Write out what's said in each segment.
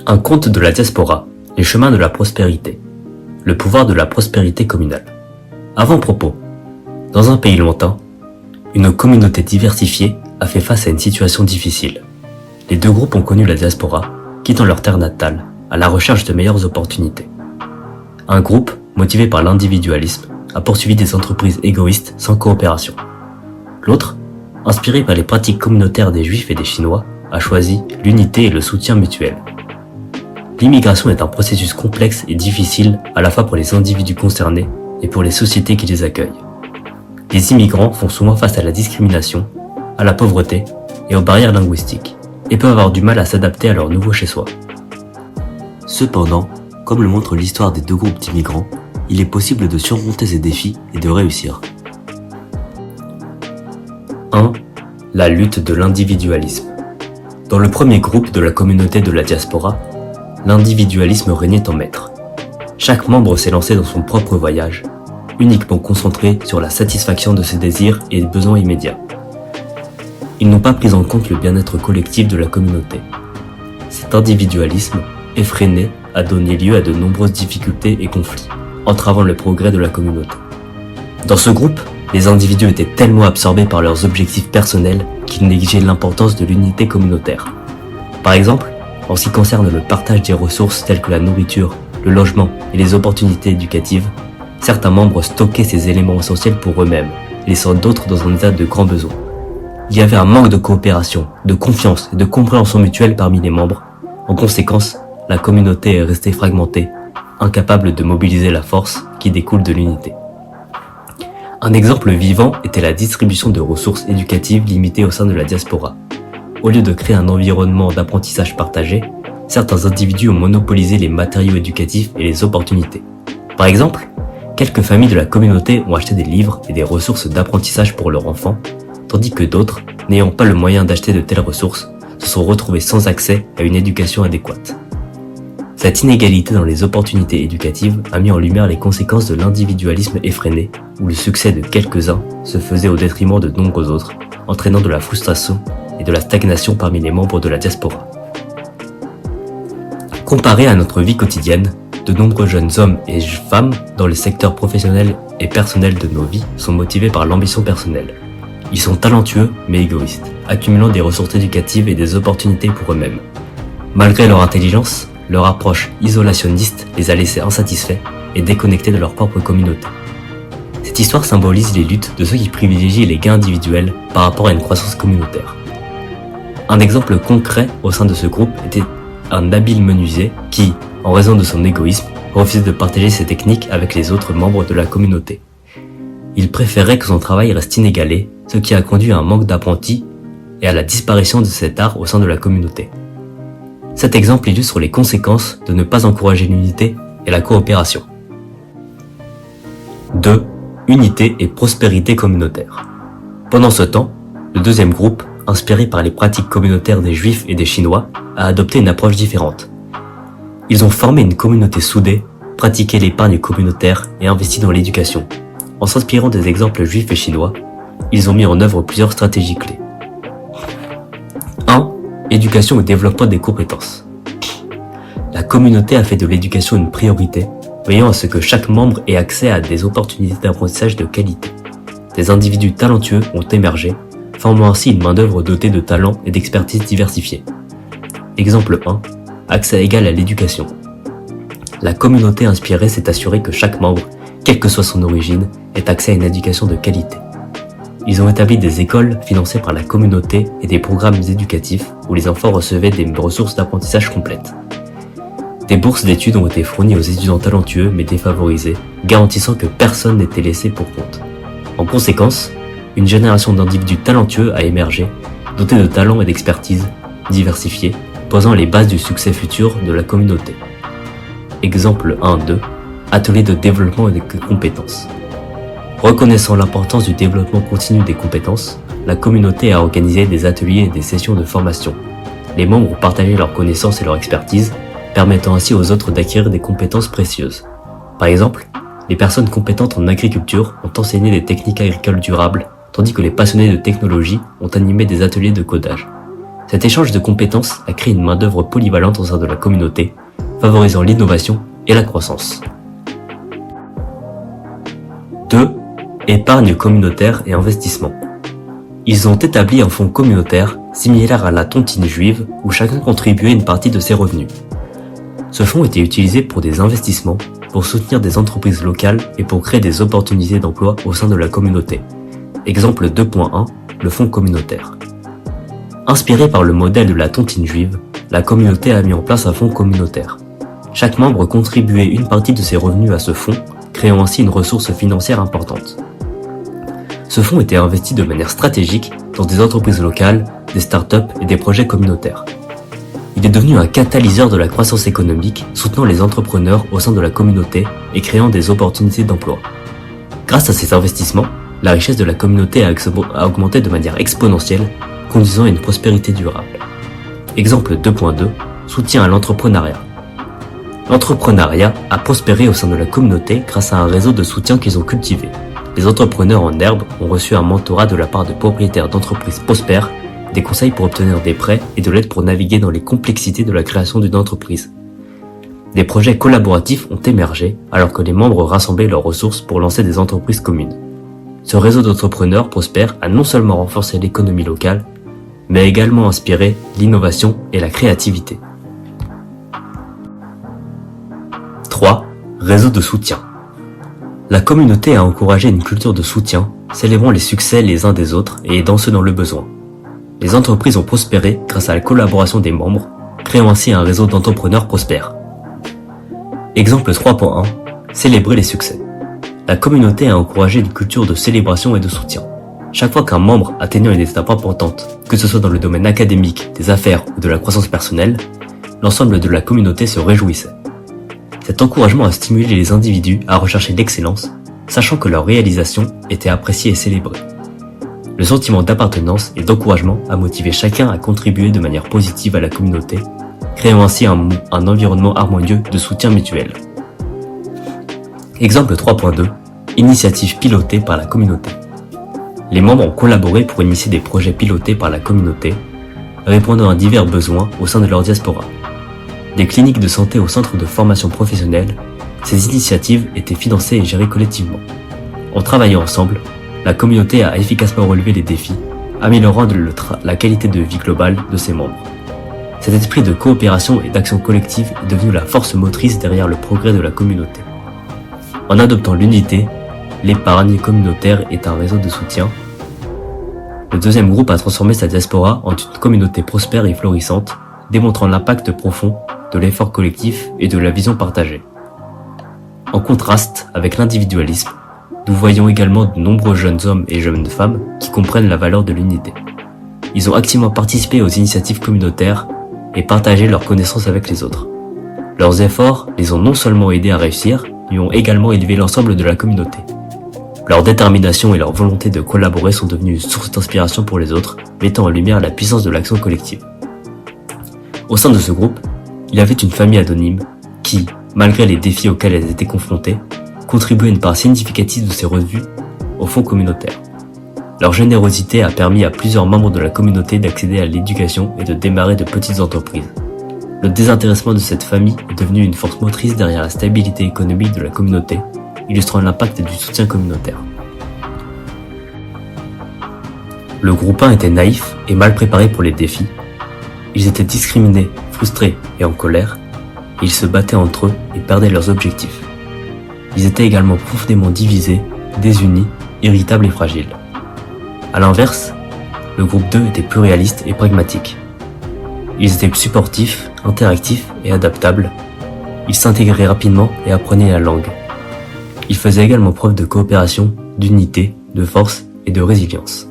Un conte de la diaspora, les chemins de la prospérité, le pouvoir de la prospérité communale. Avant-propos, dans un pays lointain, une communauté diversifiée a fait face à une situation difficile. Les deux groupes ont connu la diaspora, quittant leur terre natale, à la recherche de meilleures opportunités. Un groupe, motivé par l'individualisme, a poursuivi des entreprises égoïstes sans coopération. L'autre, inspiré par les pratiques communautaires des Juifs et des Chinois, a choisi l'unité et le soutien mutuel. L'immigration est un processus complexe et difficile à la fois pour les individus concernés et pour les sociétés qui les accueillent. Les immigrants font souvent face à la discrimination, à la pauvreté et aux barrières linguistiques, et peuvent avoir du mal à s'adapter à leur nouveau chez-soi. Cependant, comme le montre l'histoire des deux groupes d'immigrants, il est possible de surmonter ces défis et de réussir. 1. La lutte de l'individualisme. Dans le premier groupe de la communauté de la diaspora, l'individualisme régnait en maître. Chaque membre s'est lancé dans son propre voyage, uniquement concentré sur la satisfaction de ses désirs et besoins immédiats. Ils n'ont pas pris en compte le bien-être collectif de la communauté. Cet individualisme, effréné, a donné lieu à de nombreuses difficultés et conflits, entravant le progrès de la communauté. Dans ce groupe, les individus étaient tellement absorbés par leurs objectifs personnels qu'ils négligeaient l'importance de l'unité communautaire. Par exemple, en ce qui concerne le partage des ressources telles que la nourriture, le logement et les opportunités éducatives, certains membres stockaient ces éléments essentiels pour eux-mêmes, laissant d'autres dans un état de grand besoin. Il y avait un manque de coopération, de confiance et de compréhension mutuelle parmi les membres. En conséquence, la communauté est restée fragmentée, incapable de mobiliser la force qui découle de l'unité. Un exemple vivant était la distribution de ressources éducatives limitées au sein de la diaspora. Au lieu de créer un environnement d'apprentissage partagé, certains individus ont monopolisé les matériaux éducatifs et les opportunités. Par exemple, quelques familles de la communauté ont acheté des livres et des ressources d'apprentissage pour leurs enfants, tandis que d'autres, n'ayant pas le moyen d'acheter de telles ressources, se sont retrouvés sans accès à une éducation adéquate. Cette inégalité dans les opportunités éducatives a mis en lumière les conséquences de l'individualisme effréné, où le succès de quelques-uns se faisait au détriment de nombreux autres, entraînant de la frustration et de la stagnation parmi les membres de la diaspora. Comparé à notre vie quotidienne, de nombreux jeunes hommes et femmes dans les secteurs professionnels et personnels de nos vies sont motivés par l'ambition personnelle. Ils sont talentueux mais égoïstes, accumulant des ressources éducatives et des opportunités pour eux-mêmes. Malgré leur intelligence, leur approche isolationniste les a laissés insatisfaits et déconnectés de leur propre communauté. Cette histoire symbolise les luttes de ceux qui privilégient les gains individuels par rapport à une croissance communautaire. Un exemple concret au sein de ce groupe était un habile menuisier qui, en raison de son égoïsme, refusait de partager ses techniques avec les autres membres de la communauté. Il préférait que son travail reste inégalé, ce qui a conduit à un manque d'apprentis et à la disparition de cet art au sein de la communauté. Cet exemple illustre les conséquences de ne pas encourager l'unité et la coopération. 2. Unité et prospérité communautaire. Pendant ce temps, le deuxième groupe, inspiré par les pratiques communautaires des Juifs et des Chinois, a adopté une approche différente. Ils ont formé une communauté soudée, pratiqué l'épargne communautaire et investi dans l'éducation. En s'inspirant des exemples juifs et chinois, ils ont mis en œuvre plusieurs stratégies clés. 1. Éducation et développement des compétences. La communauté a fait de l'éducation une priorité, veillant à ce que chaque membre ait accès à des opportunités d'apprentissage de qualité. Des individus talentueux ont émergé, formant ainsi une main-d'œuvre dotée de talents et d'expertise diversifiée. Exemple 1. Accès égal à l'éducation. La communauté inspirée s'est assurée que chaque membre, quelle que soit son origine, ait accès à une éducation de qualité. Ils ont établi des écoles financées par la communauté et des programmes éducatifs où les enfants recevaient des ressources d'apprentissage complètes. Des bourses d'études ont été fournies aux étudiants talentueux mais défavorisés, garantissant que personne n'était laissé pour compte. En conséquence, une génération d'individus talentueux a émergé, dotés de talents et d'expertise, diversifiés, posant les bases du succès futur de la communauté. Exemple 1-2, atelier de développement et de compétences. Reconnaissant l'importance du développement continu des compétences, la communauté a organisé des ateliers et des sessions de formation. Les membres ont partagé leurs connaissances et leur expertise, permettant ainsi aux autres d'acquérir des compétences précieuses. Par exemple, les personnes compétentes en agriculture ont enseigné des techniques agricoles durables, tandis que les passionnés de technologie ont animé des ateliers de codage. Cet échange de compétences a créé une main-d'œuvre polyvalente au sein de la communauté, favorisant l'innovation et la croissance. 2. Épargne communautaire et investissement. Ils ont établi un fonds communautaire similaire à la tontine juive où chacun contribuait une partie de ses revenus. Ce fonds était utilisé pour des investissements, pour soutenir des entreprises locales et pour créer des opportunités d'emploi au sein de la communauté. Exemple 2.1, le fonds communautaire. Inspiré par le modèle de la tontine juive, la communauté a mis en place un fonds communautaire. Chaque membre contribuait une partie de ses revenus à ce fonds, créant ainsi une ressource financière importante. Ce fonds était investi de manière stratégique dans des entreprises locales, des startups et des projets communautaires. Il est devenu un catalyseur de la croissance économique, soutenant les entrepreneurs au sein de la communauté et créant des opportunités d'emploi. Grâce à ces investissements, la richesse de la communauté a augmenté de manière exponentielle, conduisant à une prospérité durable. Exemple 2.2, soutien à l'entrepreneuriat. L'entrepreneuriat a prospéré au sein de la communauté grâce à un réseau de soutien qu'ils ont cultivé. Les entrepreneurs en herbe ont reçu un mentorat de la part de propriétaires d'entreprises prospères, des conseils pour obtenir des prêts et de l'aide pour naviguer dans les complexités de la création d'une entreprise. Des projets collaboratifs ont émergé alors que les membres rassemblaient leurs ressources pour lancer des entreprises communes. Ce réseau d'entrepreneurs prospères a non seulement renforcé l'économie locale, mais a également inspiré l'innovation et la créativité. 3. Réseau de soutien. La communauté a encouragé une culture de soutien, célébrant les succès les uns des autres et aidant ceux dans le besoin. Les entreprises ont prospéré grâce à la collaboration des membres, créant ainsi un réseau d'entrepreneurs prospères. Exemple 3.1. Célébrer les succès. La communauté a encouragé une culture de célébration et de soutien. Chaque fois qu'un membre atteignait une étape importante, que ce soit dans le domaine académique, des affaires ou de la croissance personnelle, l'ensemble de la communauté se réjouissait. Cet encouragement a stimulé les individus à rechercher l'excellence, sachant que leur réalisation était appréciée et célébrée. Le sentiment d'appartenance et d'encouragement a motivé chacun à contribuer de manière positive à la communauté, créant ainsi un environnement harmonieux de soutien mutuel. Exemple 3.2. Initiative pilotée par la communauté. Les membres ont collaboré pour initier des projets pilotés par la communauté, répondant à divers besoins au sein de leur diaspora. Des cliniques de santé au centre de formation professionnelle, ces initiatives étaient financées et gérées collectivement. En travaillant ensemble, la communauté a efficacement relevé les défis, améliorant la qualité de vie globale de ses membres. Cet esprit de coopération et d'action collective est devenu la force motrice derrière le progrès de la communauté. En adoptant l'unité, l'épargne communautaire est un réseau de soutien. Le deuxième groupe a transformé sa diaspora en une communauté prospère et florissante, démontrant l'impact profond de l'effort collectif et de la vision partagée. En contraste avec l'individualisme, nous voyons également de nombreux jeunes hommes et jeunes femmes qui comprennent la valeur de l'unité. Ils ont activement participé aux initiatives communautaires et partagé leurs connaissances avec les autres. Leurs efforts les ont non seulement aidés à réussir, mais ont également élevé l'ensemble de la communauté. Leur détermination et leur volonté de collaborer sont devenues une source d'inspiration pour les autres, mettant en lumière la puissance de l'action collective. Au sein de ce groupe, il y avait une famille anonyme qui, malgré les défis auxquels elles étaient confrontées, contribuait une part significative de ses revenus au fonds communautaire. Leur générosité a permis à plusieurs membres de la communauté d'accéder à l'éducation et de démarrer de petites entreprises. Le désintéressement de cette famille est devenu une force motrice derrière la stabilité économique de la communauté, illustrant l'impact du soutien communautaire. Le groupe 1 était naïf et mal préparé pour les défis. Ils étaient discriminés, frustrés et en colère. Ils se battaient entre eux et perdaient leurs objectifs. Ils étaient également profondément divisés, désunis, irritables et fragiles. À l'inverse, le groupe 2 était plus réaliste et pragmatique. Ils étaient supportifs, interactifs et adaptables. Ils s'intégraient rapidement et apprenaient la langue. Ils faisaient également preuve de coopération, d'unité, de force et de résilience.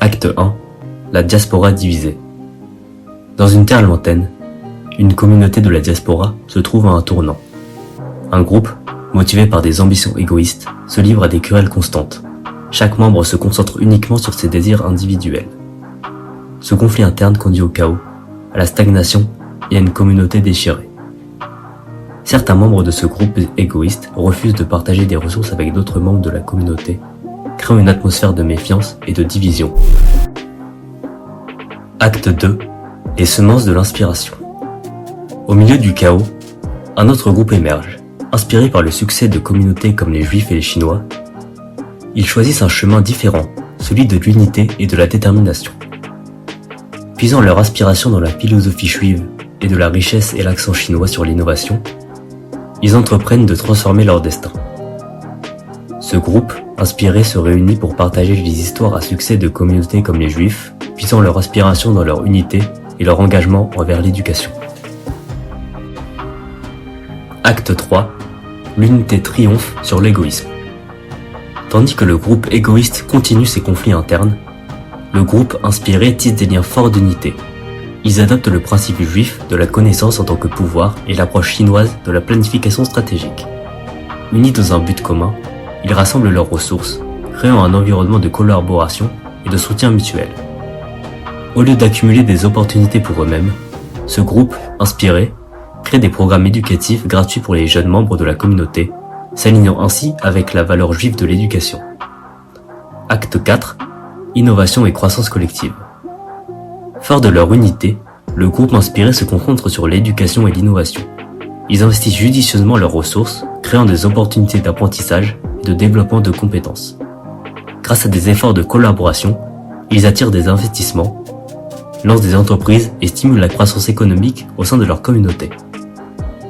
Acte 1. La diaspora divisée. Dans une terre lointaine, une communauté de la diaspora se trouve à un tournant. Un groupe, motivé par des ambitions égoïstes, se livre à des querelles constantes. Chaque membre se concentre uniquement sur ses désirs individuels. Ce conflit interne conduit au chaos, à la stagnation et à une communauté déchirée. Certains membres de ce groupe égoïste refusent de partager des ressources avec d'autres membres de la communauté, créant une atmosphère de méfiance et de division. Acte 2. Les semences de l'inspiration. Au milieu du chaos, un autre groupe émerge. Inspiré par le succès de communautés comme les Juifs et les Chinois, ils choisissent un chemin différent, celui de l'unité et de la détermination. Puisant leur inspiration dans la philosophie juive et de la richesse et l'accent chinois sur l'innovation, ils entreprennent de transformer leur destin. Ce groupe, inspiré, se réunit pour partager les histoires à succès de communautés comme les Juifs, puisant leur inspiration dans leur unité et leur engagement envers l'éducation. Acte 3. L'unité triomphe sur l'égoïsme. Tandis que le groupe égoïste continue ses conflits internes, le groupe inspiré tisse des liens forts d'unité. Ils adoptent le principe juif de la connaissance en tant que pouvoir et l'approche chinoise de la planification stratégique. Unis dans un but commun, ils rassemblent leurs ressources, créant un environnement de collaboration et de soutien mutuel. Au lieu d'accumuler des opportunités pour eux-mêmes, ce groupe, inspiré, crée des programmes éducatifs gratuits pour les jeunes membres de la communauté, s'alignant ainsi avec la valeur juive de l'éducation. Acte 4. Innovation et croissance collective. Fort de leur unité, le groupe inspiré se concentre sur l'éducation et l'innovation. Ils investissent judicieusement leurs ressources, créant des opportunités d'apprentissage et de développement de compétences. Grâce à des efforts de collaboration, ils attirent des investissements, lancent des entreprises et stimulent la croissance économique au sein de leur communauté.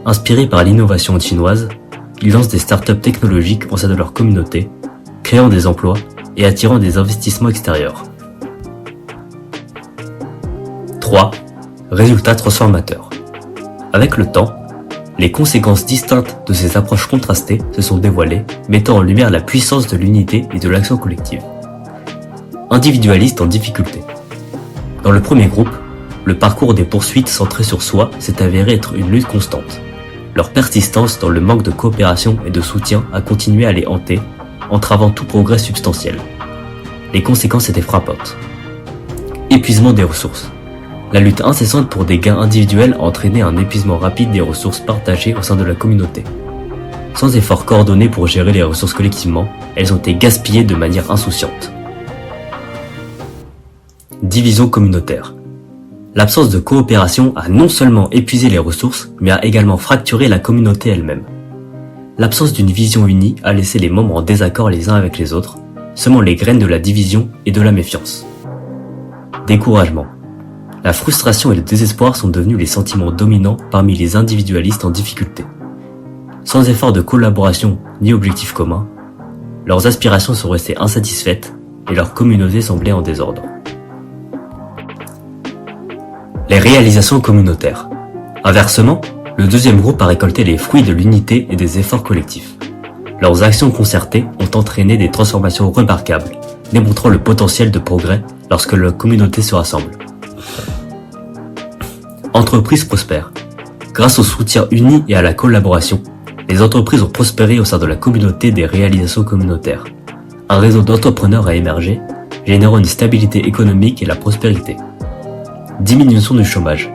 Inspirés par l'innovation chinoise, ils lancent des startups technologiques au sein de leur communauté, créant des emplois et attirant des investissements extérieurs. 3. Résultats transformateurs. Avec le temps, les conséquences distinctes de ces approches contrastées se sont dévoilées, mettant en lumière la puissance de l'unité et de l'action collective. Individualistes en difficulté. Dans le premier groupe, le parcours des poursuites centrées sur soi s'est avéré être une lutte constante. Leur persistance dans le manque de coopération et de soutien a continué à les hanter, entravant tout progrès substantiel. Les conséquences étaient frappantes. Épuisement des ressources. La lutte incessante pour des gains individuels a entraîné un épuisement rapide des ressources partagées au sein de la communauté. Sans effort coordonné pour gérer les ressources collectivement, elles ont été gaspillées de manière insouciante. Division communautaire. L'absence de coopération a non seulement épuisé les ressources, mais a également fracturé la communauté elle-même. L'absence d'une vision unie a laissé les membres en désaccord les uns avec les autres, semant les graines de la division et de la méfiance. Découragement. La frustration et le désespoir sont devenus les sentiments dominants parmi les individualistes en difficulté. Sans effort de collaboration ni objectif commun, leurs aspirations sont restées insatisfaites et leur communauté semblait en désordre. Les réalisations communautaires. Inversement, le deuxième groupe a récolté les fruits de l'unité et des efforts collectifs. Leurs actions concertées ont entraîné des transformations remarquables, démontrant le potentiel de progrès lorsque la communauté se rassemble. Entreprises prospèrent. Grâce au soutien uni et à la collaboration, les entreprises ont prospéré au sein de la communauté des réalisations communautaires. Un réseau d'entrepreneurs a émergé, générant une stabilité économique et la prospérité. Diminution du chômage.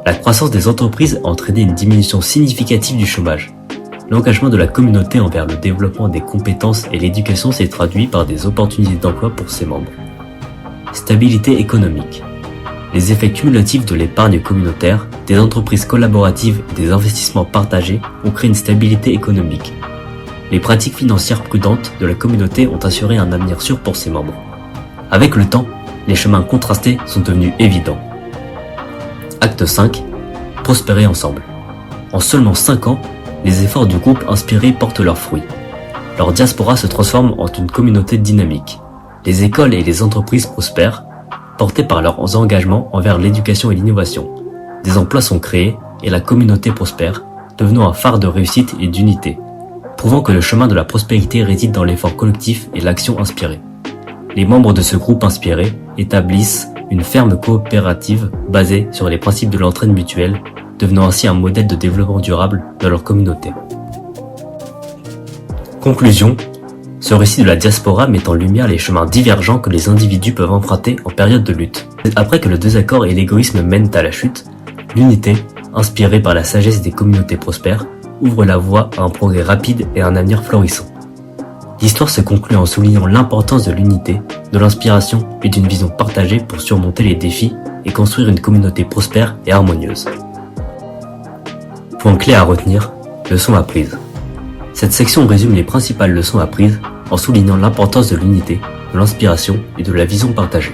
La croissance des entreprises a entraîné une diminution significative du chômage. L'engagement de la communauté envers le développement des compétences et l'éducation s'est traduit par des opportunités d'emploi pour ses membres. Stabilité économique. Les effets cumulatifs de l'épargne communautaire, des entreprises collaboratives et des investissements partagés ont créé une stabilité économique. Les pratiques financières prudentes de la communauté ont assuré un avenir sûr pour ses membres. Avec le temps, les chemins contrastés sont devenus évidents. Acte 5. Prospérer ensemble. En seulement 5 ans, les efforts du groupe inspiré portent leurs fruits. Leur diaspora se transforme en une communauté dynamique. Les écoles et les entreprises prospèrent, portées par leurs engagements envers l'éducation et l'innovation. Des emplois sont créés et la communauté prospère, devenant un phare de réussite et d'unité, prouvant que le chemin de la prospérité réside dans l'effort collectif et l'action inspirée. Les membres de ce groupe inspiré établissent une ferme coopérative basée sur les principes de l'entraide mutuelle, devenant ainsi un modèle de développement durable dans leur communauté. Conclusion. Ce récit de la diaspora met en lumière les chemins divergents que les individus peuvent emprunter en période de lutte. Après que le désaccord et l'égoïsme mènent à la chute, l'unité, inspirée par la sagesse des communautés prospères, ouvre la voie à un progrès rapide et à un avenir florissant. L'histoire se conclut en soulignant l'importance de l'unité, de l'inspiration et d'une vision partagée pour surmonter les défis et construire une communauté prospère et harmonieuse. Point clé à retenir, leçons apprises. Cette section résume les principales leçons apprises en soulignant l'importance de l'unité, de l'inspiration et de la vision partagée.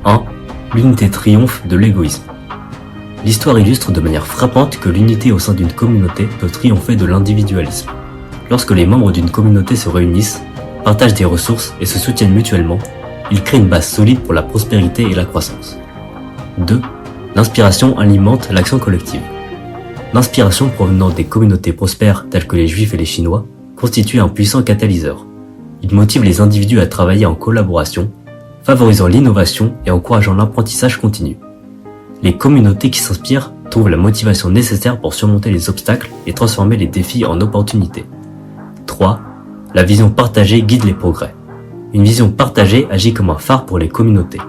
1. L'unité triomphe de l'égoïsme. L'histoire illustre de manière frappante que l'unité au sein d'une communauté peut triompher de l'individualisme. Lorsque les membres d'une communauté se réunissent, partagent des ressources et se soutiennent mutuellement, ils créent une base solide pour la prospérité et la croissance. 2. L'inspiration alimente l'action collective. L'inspiration provenant des communautés prospères telles que les Juifs et les Chinois constitue un puissant catalyseur. Il motive les individus à travailler en collaboration, favorisant l'innovation et encourageant l'apprentissage continu. Les communautés qui s'inspirent trouvent la motivation nécessaire pour surmonter les obstacles et transformer les défis en opportunités. 3. La vision partagée guide les progrès. Une vision partagée agit comme un phare pour les communautés.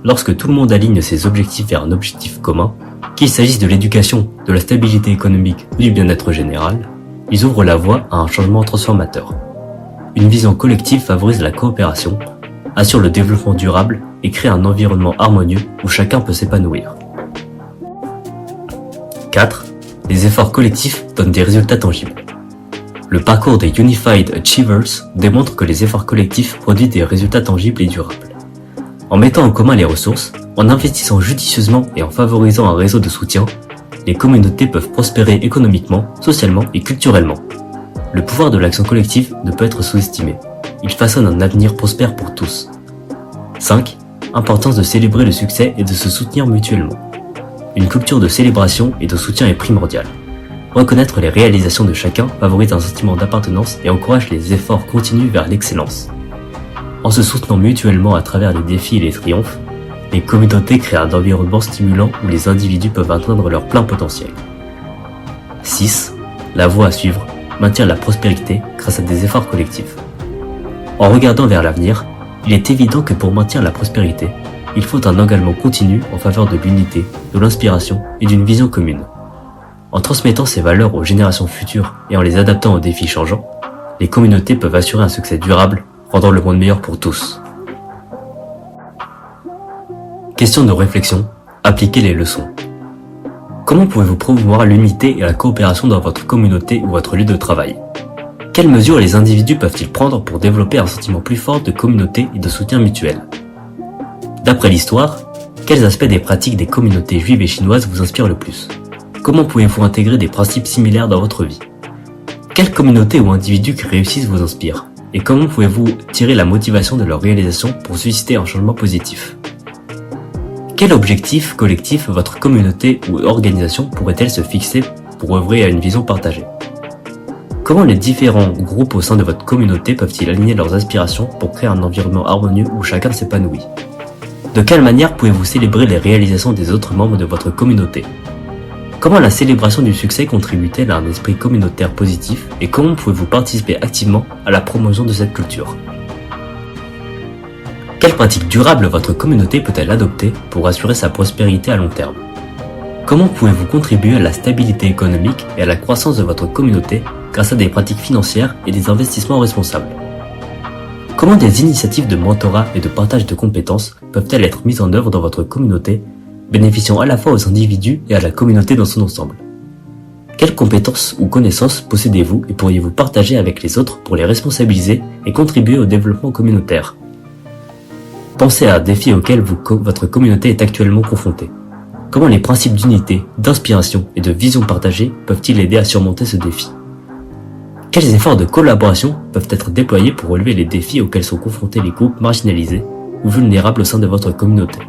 Lorsque tout le monde aligne ses objectifs vers un objectif commun, qu'il s'agisse de l'éducation, de la stabilité économique ou du bien-être général, ils ouvrent la voie à un changement transformateur. Une vision collective favorise la coopération, assure le développement durable et crée un environnement harmonieux où chacun peut s'épanouir. 4. Les efforts collectifs donnent des résultats tangibles. Le parcours des Unified Achievers démontre que les efforts collectifs produisent des résultats tangibles et durables. En mettant en commun les ressources, en investissant judicieusement et en favorisant un réseau de soutien, les communautés peuvent prospérer économiquement, socialement et culturellement. Le pouvoir de l'action collective ne peut être sous-estimé. Il façonne un avenir prospère pour tous. 5. Importance de célébrer le succès et de se soutenir mutuellement. Une culture de célébration et de soutien est primordiale. Reconnaître les réalisations de chacun favorise un sentiment d'appartenance et encourage les efforts continus vers l'excellence. En se soutenant mutuellement à travers les défis et les triomphes, les communautés créent un environnement stimulant où les individus peuvent atteindre leur plein potentiel. 6. La voie à suivre maintient la prospérité grâce à des efforts collectifs. En regardant vers l'avenir, il est évident que pour maintenir la prospérité, il faut un engagement continu en faveur de l'unité, de l'inspiration et d'une vision commune. En transmettant ces valeurs aux générations futures et en les adaptant aux défis changeants, les communautés peuvent assurer un succès durable, rendant le monde meilleur pour tous. Question de réflexion, appliquez les leçons. Comment pouvez-vous promouvoir l'unité et la coopération dans votre communauté ou votre lieu de travail? Quelles mesures les individus peuvent-ils prendre pour développer un sentiment plus fort de communauté et de soutien mutuel? D'après l'histoire, quels aspects des pratiques des communautés juives et chinoises vous inspirent le plus? Comment pouvez-vous intégrer des principes similaires dans votre vie? Quelles communautés ou individus qui réussissent vous inspirent? Et comment pouvez-vous tirer la motivation de leur réalisation pour susciter un changement positif? Quel objectif collectif votre communauté ou organisation pourrait-elle se fixer pour œuvrer à une vision partagée? Comment les différents groupes au sein de votre communauté peuvent-ils aligner leurs aspirations pour créer un environnement harmonieux où chacun s'épanouit? De quelle manière pouvez-vous célébrer les réalisations des autres membres de votre communauté? Comment la célébration du succès contribue-t-elle à un esprit communautaire positif et comment pouvez-vous participer activement à la promotion de cette culture? Quelles pratiques durables votre communauté peut-elle adopter pour assurer sa prospérité à long terme? Comment pouvez-vous contribuer à la stabilité économique et à la croissance de votre communauté grâce à des pratiques financières et des investissements responsables? Comment des initiatives de mentorat et de partage de compétences peuvent-elles être mises en œuvre dans votre communauté, bénéficiant à la fois aux individus et à la communauté dans son ensemble? Quelles compétences ou connaissances possédez-vous et pourriez-vous partager avec les autres pour les responsabiliser et contribuer au développement communautaire? Pensez à un défi auquel votre communauté est actuellement confrontée. Comment les principes d'unité, d'inspiration et de vision partagée peuvent-ils aider à surmonter ce défi? Quels efforts de collaboration peuvent être déployés pour relever les défis auxquels sont confrontés les groupes marginalisés ou vulnérables au sein de votre communauté?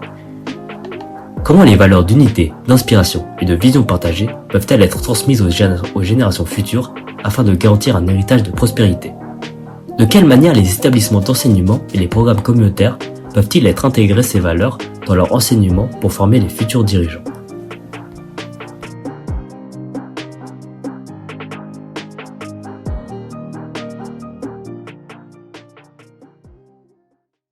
Comment les valeurs d'unité, d'inspiration et de vision partagée peuvent-elles être transmises aux générations futures afin de garantir un héritage de prospérité? De quelle manière les établissements d'enseignement et les programmes communautaires peuvent-ils être intégrés ces valeurs dans leur enseignement pour former les futurs dirigeants?